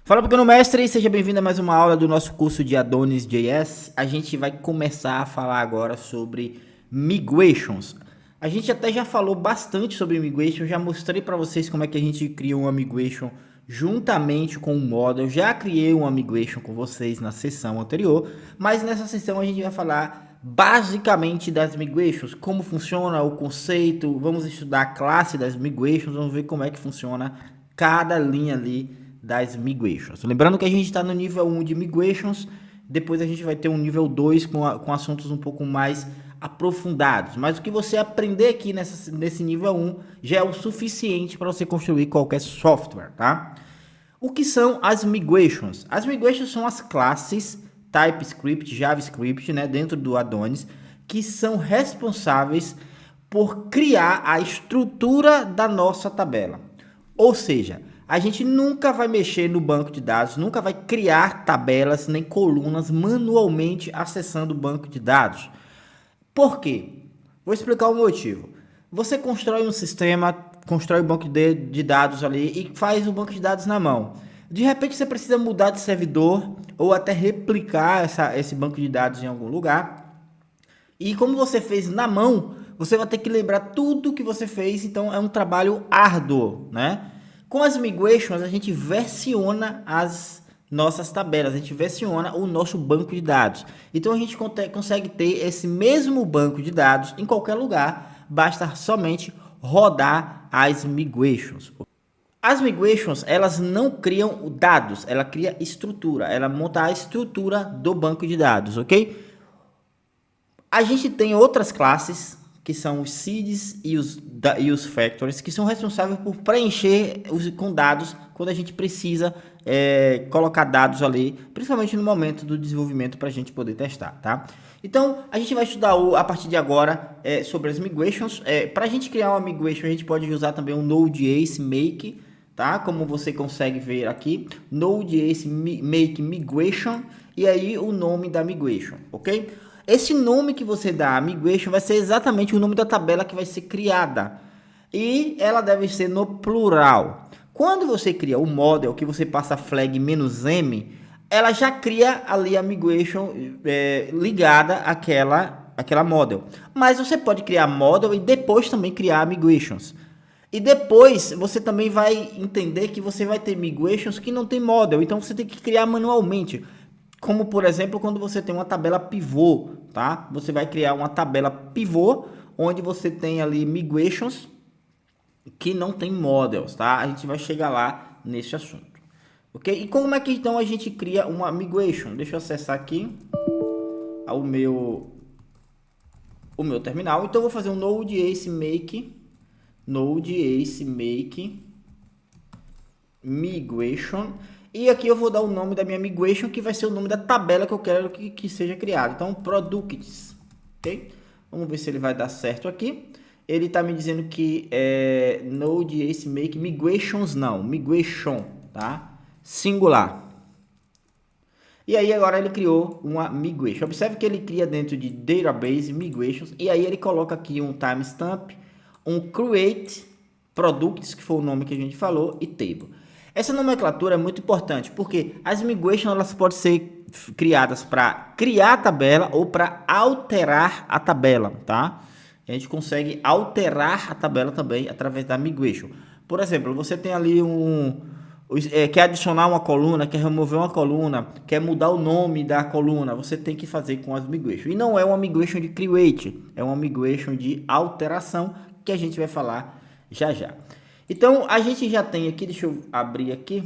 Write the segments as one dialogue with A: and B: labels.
A: Fala pequeno mestre, seja bem-vindo a mais uma aula do nosso curso de Adonis.js. A gente vai começar a falar agora sobre migrations. A gente até já falou bastante sobre migration, já mostrei para vocês como é que a gente cria uma migration juntamente com o model. Já criei uma migration com vocês na sessão anterior, mas nessa sessão a gente vai falar basicamente das migrations, como funciona o conceito, vamos estudar a classe das migrations, vamos ver como é que funciona cada linha ali das migrations. Lembrando que a gente está no nível 1 de migrations, depois a gente vai ter um nível 2 com assuntos um pouco mais aprofundados. Mas o que você aprender aqui nesse nível 1 já é o suficiente para você construir qualquer software, tá? O que são as migrations? As migrations são as classes TypeScript, JavaScript, né, dentro do Adonis, que são responsáveis por criar a estrutura da nossa tabela. Ou seja, a gente nunca vai mexer no banco de dados, nunca vai criar tabelas nem colunas manualmente acessando o banco de dados. Por quê? Vou explicar o motivo. Você constrói um sistema, constrói um banco de dados ali e faz o banco de dados na mão. De repente você precisa mudar de servidor ou até replicar esse banco de dados em algum lugar. E como você fez na mão, você vai ter que lembrar tudo que você fez, então é um trabalho árduo, né? Com as migrations, a gente versiona as nossas tabelas, a gente versiona o nosso banco de dados. Então a gente consegue ter esse mesmo banco de dados em qualquer lugar, basta somente rodar as migrations. As migrations, elas não criam dados, ela cria estrutura, ela monta a estrutura do banco de dados, ok? A gente tem outras classes, que são os seeds e os factories, que são responsáveis por preencher com dados quando a gente precisa colocar dados ali, principalmente no momento do desenvolvimento para a gente poder testar, tá? Então, a gente vai estudar a partir de agora sobre as migrations. Para a gente criar uma migration, a gente pode usar também o Node.js Make, tá? Como você consegue ver aqui, Node.js Make Migration, e aí o nome da migration, ok? Esse nome que você dá, migration, vai ser exatamente o nome da tabela que vai ser criada. E ela deve ser no plural. Quando você cria o model, que você passa a flag "-m", ela já cria ali a migration ligada àquela model. Mas você pode criar model e depois também criar migrations. E depois você também vai entender que você vai ter migrations que não tem model. Então você tem que criar manualmente. Como, por exemplo, quando você tem uma tabela pivô, tá? Você vai criar uma tabela pivô, onde você tem ali migrations que não tem models, tá? A gente vai chegar lá nesse assunto, ok? E como é que então a gente cria uma migration? Deixa eu acessar aqui o meu terminal. Então eu vou fazer um Node.js Make migration. E aqui eu vou dar o nome da minha migration, que vai ser o nome da tabela que eu quero que seja criada. Então, products, ok? Vamos ver se ele vai dar certo aqui. Ele está me dizendo que Node.js Make migrations, não, migration, tá? Singular. E aí agora ele criou uma migration. Observe que ele cria dentro de database migrations, e aí ele coloca aqui um timestamp, um create products, que foi o nome que a gente falou, e table. Essa nomenclatura é muito importante, porque as migrations elas podem ser criadas para criar a tabela ou para alterar a tabela, tá? A gente consegue alterar a tabela também através da migration. Por exemplo, você tem ali quer adicionar uma coluna, quer remover uma coluna, quer mudar o nome da coluna, você tem que fazer com as migrations. E não é uma migration de create, é uma migration de alteração, que a gente vai falar já já. Então, a gente já tem aqui, deixa eu abrir aqui.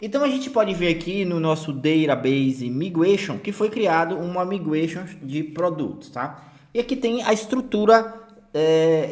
A: Então, a gente pode ver aqui no nosso database migration, que foi criado uma migration de produtos, tá? E aqui tem a estrutura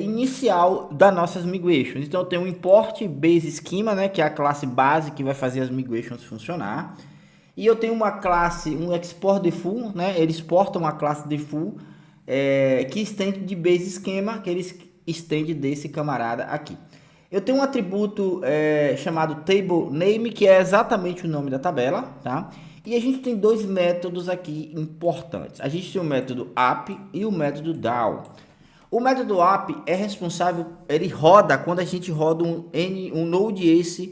A: inicial das nossas migrations. Então, eu tenho um import base schema, né, que é a classe base que vai fazer as migrations funcionar. E eu tenho uma classe, um export default, né, ele exporta uma classe default que estende de base schema, que eles estende desse camarada aqui. Eu tenho um atributo chamado table name, que é exatamente o nome da tabela, tá? E a gente tem dois métodos aqui importantes. A gente tem o método up e o método down. O método up é responsável, ele roda quando a gente roda um Node.js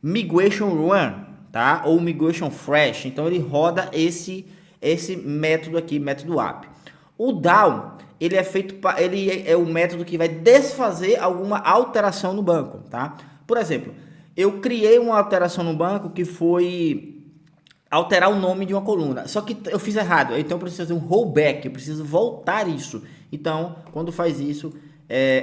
A: migration run, tá? Ou migration fresh. Então ele roda esse método aqui, método app. O down, ele é feito ele é o método que vai desfazer alguma alteração no banco, tá? Por exemplo, eu criei uma alteração no banco que foi alterar o nome de uma coluna. Só que eu fiz errado, então eu preciso fazer um rollback, eu preciso voltar isso. Então, quando faz isso,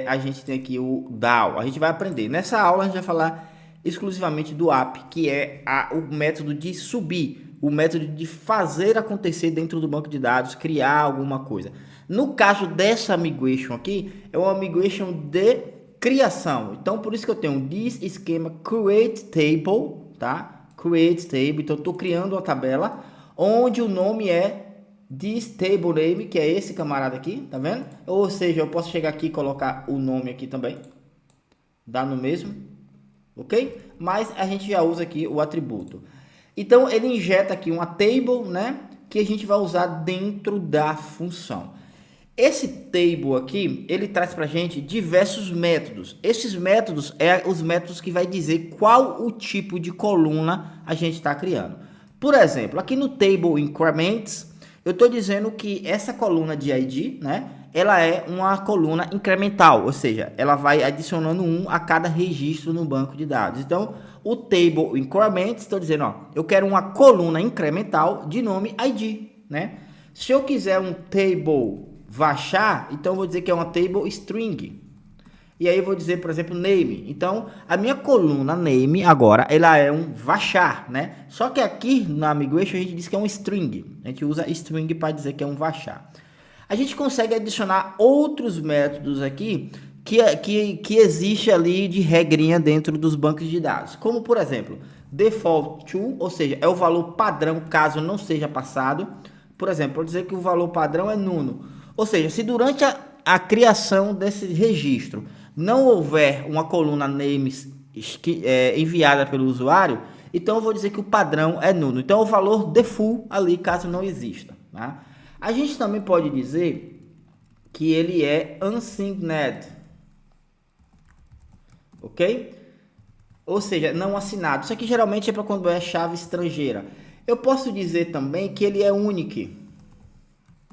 A: a gente tem aqui o down. A gente vai aprender. Nessa aula a gente vai falar exclusivamente do app, que é o método de subir, o método de fazer acontecer dentro do banco de dados, criar alguma coisa. No caso dessa migration aqui, é uma migration de criação. Então, por isso que eu tenho this esquema create table, tá? Create table, então eu estou criando uma tabela onde o nome é this table name, que é esse camarada aqui, tá vendo? Ou seja, eu posso chegar aqui e colocar o nome aqui também, dá no mesmo, ok? Mas a gente já usa aqui o atributo. Então ele injeta aqui uma table, né, que a gente vai usar dentro da função. Esse table aqui, ele traz para a gente diversos métodos. Esses métodos os métodos que vai dizer qual o tipo de coluna a gente está criando. Por exemplo, aqui no table increments, eu estou dizendo que essa coluna de ID, né, ela é uma coluna incremental, ou seja, ela vai adicionando 1 a cada registro no banco de dados. Então, o table increments, estou dizendo, ó, eu quero uma coluna incremental de nome ID, né? Se eu quiser um table varchar, então eu vou dizer que é uma table string. E aí eu vou dizer, por exemplo, name. Então, a minha coluna name agora, ela é um varchar, né? Só que aqui na migration a gente diz que é um string. A gente usa string para dizer que é um varchar. A gente consegue adicionar outros métodos aqui que existe ali de regrinha dentro dos bancos de dados. Como, por exemplo, default to, ou seja, é o valor padrão caso não seja passado. Por exemplo, vou dizer que o valor padrão é nulo. Ou seja, se durante a criação desse registro não houver uma coluna names enviada pelo usuário, então eu vou dizer que o padrão é nulo. Então o valor default ali, caso não exista. Tá? A gente também pode dizer que ele é unsigned, ok? Ou seja, não assinado. Isso aqui geralmente é para quando é chave estrangeira. Eu posso dizer também que ele é unique,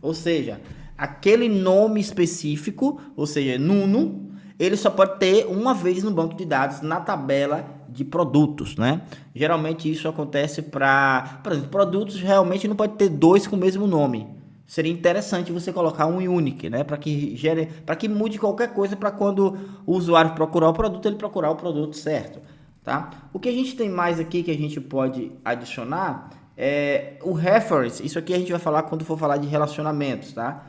A: ou seja, aquele nome específico, ou seja, nuno, ele só pode ter uma vez no banco de dados na tabela de produtos, né? Geralmente isso acontece para, por exemplo, produtos realmente não pode ter dois com o mesmo nome. Seria interessante você colocar um unique, né? Para que mude qualquer coisa para quando o usuário procurar o produto, ele procurar o produto certo, tá? O que a gente tem mais aqui que a gente pode adicionar é o reference. Isso aqui a gente vai falar quando for falar de relacionamentos, tá?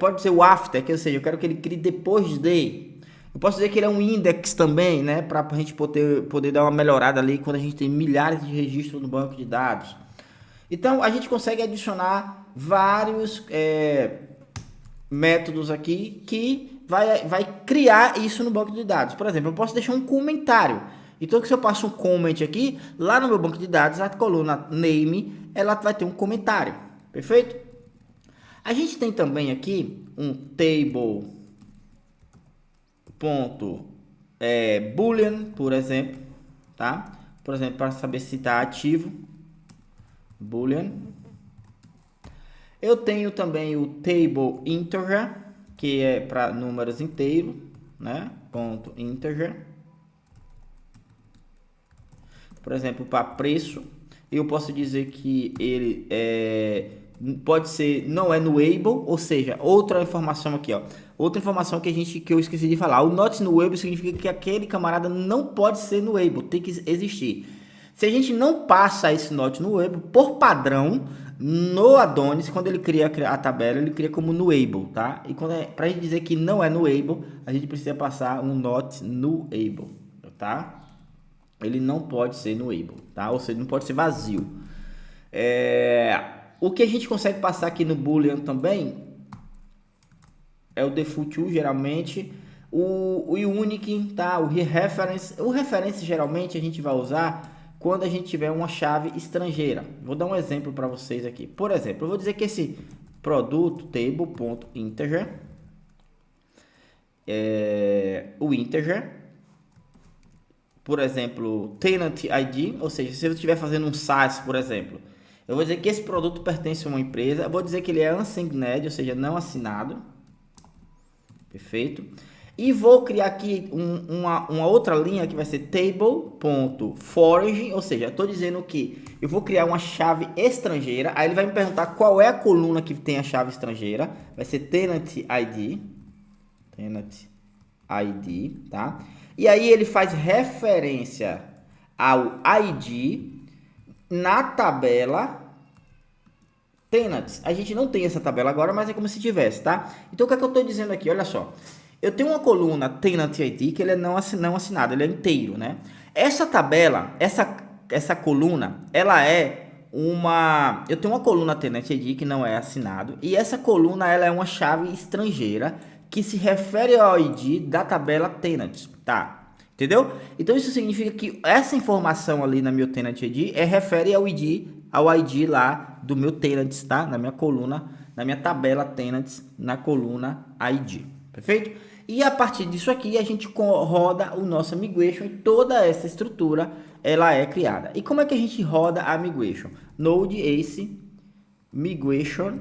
A: Pode ser o after, que ou seja, eu quero que ele crie depois de. Eu posso dizer que ele é um index também, né? Para a gente poder dar uma melhorada ali quando a gente tem milhares de registros no banco de dados. Então, a gente consegue adicionar vários métodos aqui que vai criar isso no banco de dados. Por exemplo, eu posso deixar um comentário. Então, se eu passo um comment aqui, lá no meu banco de dados, a coluna name, ela vai ter um comentário. Perfeito? A gente tem também aqui um table boolean, por exemplo, tá? Por exemplo, para saber se está ativo, boolean. Eu tenho também o table integer, que é para números inteiros, né? Ponto integer. Por exemplo, para preço, eu posso dizer que ele pode ser não é nullable, ou seja, outra informação aqui, ó. Outra informação que eu esqueci de falar. O not nullable significa que aquele camarada não pode ser nullable, tem que existir. Se a gente não passa esse not nullable, por padrão, no Adonis, quando ele cria a tabela, ele cria como nullable, tá? E para a gente dizer que não é nullable, a gente precisa passar um not nullable, tá? Ele não pode ser nullable, tá? Ou seja, não pode ser vazio. O que a gente consegue passar aqui no Boolean também é o default to, geralmente, o unique, tá? O reference. O reference geralmente a gente vai usar quando a gente tiver uma chave estrangeira. Vou dar um exemplo para vocês aqui. Por exemplo, eu vou dizer que esse produto table.integer o integer por exemplo, Tenant ID, ou seja, se eu estiver fazendo um SaaS, por exemplo, eu vou dizer que esse produto pertence a uma empresa, eu vou dizer que ele é unsigned, ou seja, não assinado, perfeito? E vou criar aqui uma outra linha que vai ser table.forage, ou seja, estou dizendo que eu vou criar uma chave estrangeira, aí ele vai me perguntar qual é a coluna que tem a chave estrangeira, vai ser tenant ID, tá? E aí ele faz referência ao ID na tabela tenants. A gente não tem essa tabela agora, mas é como se tivesse, tá? Então o que é que eu estou dizendo aqui? Olha só. Eu tenho uma coluna tenant ID que ele é não assinado, ele é inteiro, né? Essa tabela, essa coluna, ela é uma... Eu tenho uma coluna tenant ID que não é assinado e essa coluna ela é uma chave estrangeira que se refere ao ID da tabela tenants, tá? Entendeu? Então isso significa que essa informação ali na meu tenant ID refere ao ID lá do meu tenants, tá? Na minha coluna, na minha tabela tenants, na coluna ID, perfeito? E a partir disso aqui a gente roda o nosso migration e toda essa estrutura ela é criada. E como é que a gente roda a migration? Node Ace migration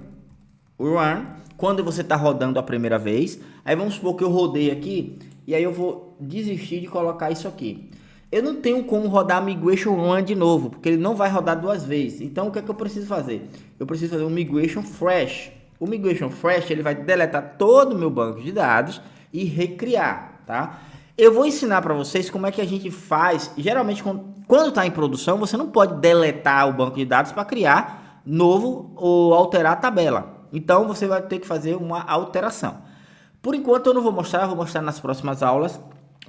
A: run, quando você está rodando a primeira vez. Aí vamos supor que eu rodei aqui e aí eu vou desistir de colocar isso aqui. Eu não tenho como rodar a migration run de novo, porque ele não vai rodar duas vezes. Então o que é que eu preciso fazer? Eu preciso fazer um migration fresh. O migration fresh ele vai deletar todo o meu banco de dados e recriar, tá? Eu vou ensinar para vocês como é que a gente faz. Geralmente quando está em produção você não pode deletar o banco de dados para criar novo ou alterar a tabela. Então você vai ter que fazer uma alteração. Por enquanto eu não vou mostrar, vou mostrar nas próximas aulas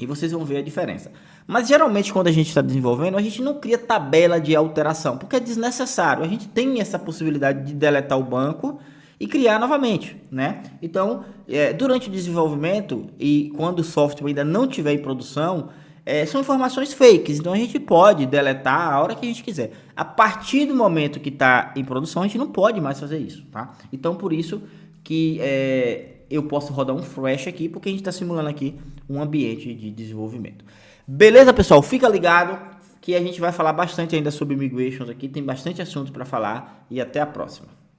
A: e vocês vão ver a diferença. Mas geralmente quando a gente está desenvolvendo, a gente não cria tabela de alteração, porque é desnecessário. A gente tem essa possibilidade de deletar o banco e criar novamente, né? Então, durante o desenvolvimento e quando o software ainda não estiver em produção, são informações fakes, então a gente pode deletar a hora que a gente quiser. A partir do momento que está em produção, a gente não pode mais fazer isso, tá? Então, por isso que eu posso rodar um fresh aqui, porque a gente está simulando aqui um ambiente de desenvolvimento. Beleza, pessoal? Fica ligado que a gente vai falar bastante ainda sobre migrations aqui, tem bastante assunto para falar e até a próxima.